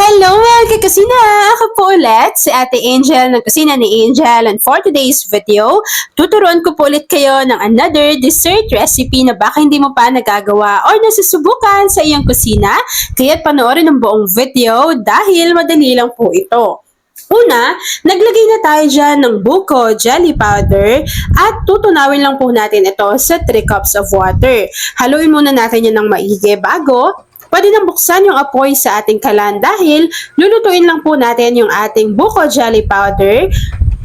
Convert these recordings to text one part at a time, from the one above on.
Hello mga kakusina! Ako po ulit si Ate Angel ng Kusina ni Angel, and for today's video, tuturuan ko po ulit kayo ng another dessert recipe na baka hindi mo pa nagagawa or nasusubukan sa iyong kusina, kaya't panoorin ang buong video dahil madali lang po ito. Una, naglagay na tayo dyan ng buko jelly powder at tutunawin lang po natin ito sa 3 cups of water. Haluin muna natin yan ng maigi bago pwede nang buksan yung apoy sa ating kalan dahil lulutuin lang po natin yung ating buko jelly powder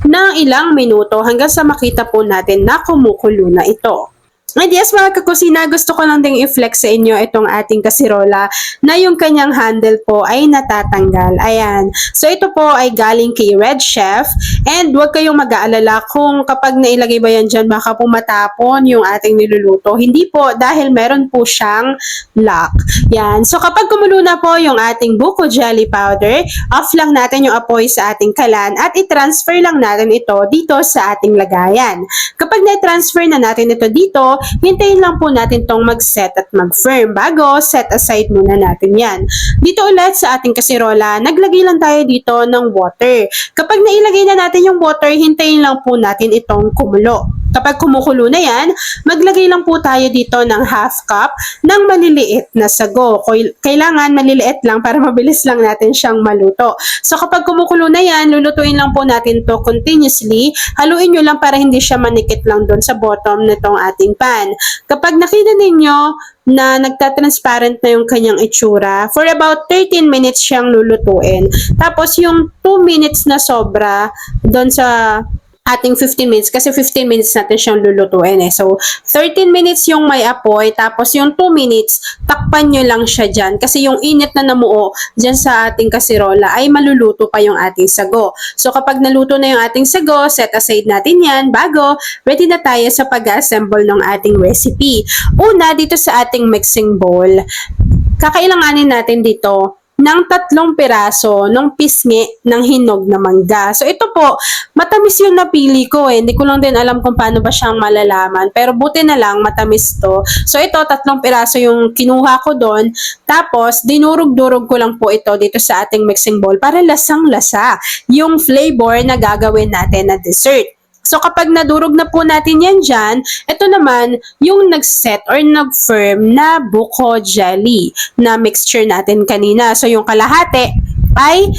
ng ilang minuto hanggang sa makita po natin na kumukulo na ito. And yes mga kakusina, gusto ko lang ding i-flex sa inyo itong ating kasirola na yung kanyang handle po ay natatanggal. Ayan. So ito po ay galing kay Red Chef, and huwag kayong mag-aalala kung kapag nailagay ba yan dyan baka po matapon yung ating niluluto. Hindi po, dahil meron po siyang lock. Yan. So kapag kumulo na po yung ating buko jelly powder, off lang natin yung apoy sa ating kalan at i-transfer lang natin ito dito sa ating lagayan. Kapag na-transfer na natin ito dito, hintayin lang po natin tong mag-set at mag-firm bago set aside muna natin yan. Dito ulit sa ating kasirola, naglagay lang tayo dito ng water. Kapag nailagay na natin yung water, hintayin lang po natin itong kumulo. Kapag kumukulo na yan, maglagay lang po tayo dito ng half cup ng maliliit na sago. Kailangan maliliit lang para mabilis lang natin siyang maluto. So kapag kumukulo na yan, lulutuin lang po natin to continuously. Haluin nyo lang para hindi siya manikit lang doon sa bottom nitong ating pan. Kapag nakita ninyo na nagta-transparent na yung kanyang itsura, for about 13 minutes siyang lulutuin. Tapos yung 2 minutes na sobra doon sa ating 15 minutes, kasi 15 minutes natin siyang lulutuin eh. So, 13 minutes yung may apoy, tapos yung 2 minutes, takpan nyo lang siya dyan. Kasi yung init na namuo dyan sa ating kasirola ay maluluto pa yung ating sago. So, kapag naluto na yung ating sago, set aside natin yan bago ready na tayo sa pag-assemble ng ating recipe. Una, dito sa ating mixing bowl, kakailanganin natin dito ng 3 piraso ng pisngi ng hinog na mangga. So ito po, matamis yung napili ko eh. Hindi ko lang din alam kung paano ba siyang malalaman. Pero buti na lang, matamis to. So ito, 3 piraso yung kinuha ko doon. Tapos, dinurog-durog ko lang po ito dito sa ating mixing bowl para lasang-lasa yung flavor na gagawin natin na dessert. So, kapag nadurog na po natin yan dyan, ito naman yung nag-set or nag-firm na buko jelly na mixture natin kanina. So, yung kalahati ay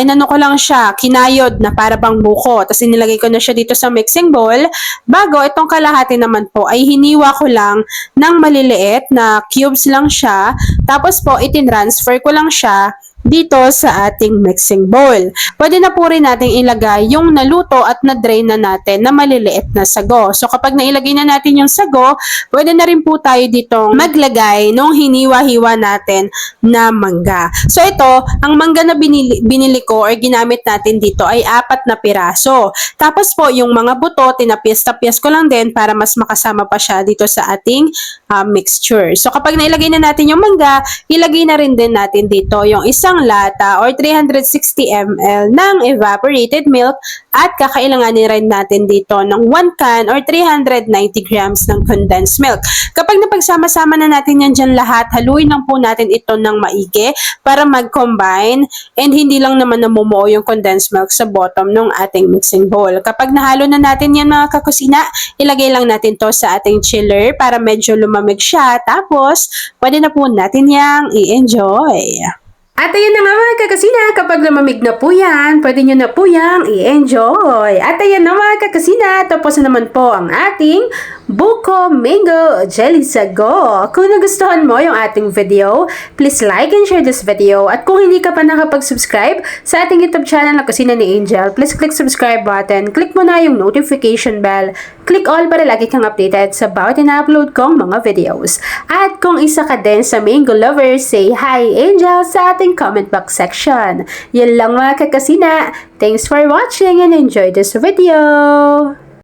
inano ko lang siya, kinayod na para bang buko. Tapos inilagay ko na siya dito sa mixing bowl. Bago, itong kalahati naman po ay hiniwa ko lang ng maliliit na cubes lang siya. Tapos po, itinransfer ko lang siya dito sa ating mixing bowl. Pwede na po rin natin ilagay yung naluto at na-drain na natin na maliliit na sago. So kapag nailagay na natin yung sago, pwede na rin po tayo ditong maglagay nung hiniwa-hiwa natin na mangga. So ito, ang mangga na binili ko or ginamit natin dito ay 4 na piraso. Tapos po yung mga buto, tinapyas-tapyas ko lang din para mas makasama pa siya dito sa ating mixture. So kapag nailagay na natin yung mangga, ilagay na rin din natin dito yung isang lata or 360 ml ng evaporated milk at kakailanganin rin natin dito ng 1 can or 390 grams ng condensed milk. Kapag napagsama-sama na natin yan dyan lahat, haluin lang po natin ito ng maigi para mag-combine and hindi lang naman namumuo yung condensed milk sa bottom ng ating mixing bowl. Kapag nahalo na natin yan mga kakusina, ilagay lang natin to sa ating chiller para medyo lumamig siya. Tapos, pwede na po natin yang i-enjoy. At ayan na nga mga kakasina, kapag lumamig na po yan, pwede nyo na po yang i-enjoy. At ayan na mga kakasina, tapos na naman po ang ating buko mango jelly sago. Kung nagustuhan mo yung ating video, please like and share this video. At kung hindi ka pa nakapag-subscribe sa ating YouTube channel na Kusina ni Angel, please click subscribe button, click mo na yung notification bell, click all para lagi kang updated sa bawat ina-upload kong mga videos. At kung isa ka din sa mango lovers, say hi Angel sa ating comment box section. Yan lang mga kakasina. Thanks for watching and enjoy this video.